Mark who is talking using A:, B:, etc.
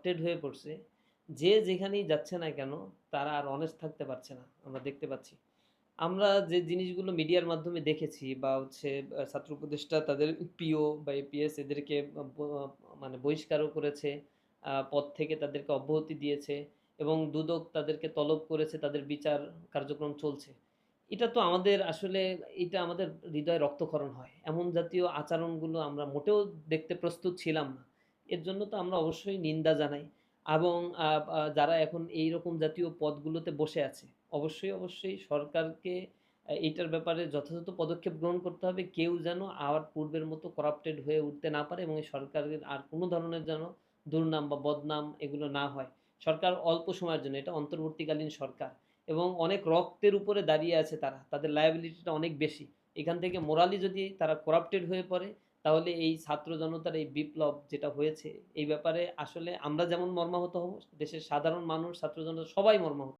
A: Corrupted হয়ে পড়ছে। যে যেখানেই যাচ্ছে না কেন তারা আর অনেস্ট থাকতে পারছে না। আমরা দেখতে পাচ্ছি। আমরা যে জিনিসগুলো মিডিয়ার মাধ্যমে দেখেছি বা হচ্ছে ছাত্র উপদেষ্টা তাদের পিও বা এপিএস এদেরকে মানে বহিষ্কারও করেছে। পদ থেকে তাদেরকে অব্যাহতি দিয়েছে এবং দুদক তাদেরকে তলব করেছে, তাদের বিচার কার্যক্রম চলছে। এটা তো আমাদের আসলে এটা আমাদের হৃদয়ে রক্তক্ষরণ হয়। এমন জাতীয় আচরণগুলো আমরা মোটেও দেখতে প্রস্তুত ছিলাম না। এর জন্য তো আমরা অবশ্যই নিন্দা জানাই এবং আ আ যারা এখন এইরকম জাতীয় পদগুলোতে বসে আছে, অবশ্যই সরকারকে এইটার ব্যাপারে যথাযথ পদক্ষেপ গ্রহণ করতে হবে। কেউ যেন আর পূর্বের মতো করাপ্টেড হয়ে উঠতে না পারে এবং এই সরকারের আর কোনো ধরনের যেন দুর্নাম বা বদনাম এগুলো না হয়। সরকার অল্প সময়ের জন্য, এটা অন্তর্বর্তীকালীন সরকার এবং অনেক রক্তের উপরে দাঁড়িয়ে আছে তারা। তাদের লায়াবিলিটিটা অনেক বেশি। এখান থেকে মোরালি যদি তারা করাপ্টেড হয়ে পড়ে, তাহলে এই ছাত্র জনতার এই বিপ্লব যেটা হয়েছে, এই ব্যাপারে আসলে আমরা যেমন মর্মাহত হব, দেশের সাধারণ মানুষ, ছাত্র জনতা সবাই মর্মাহত।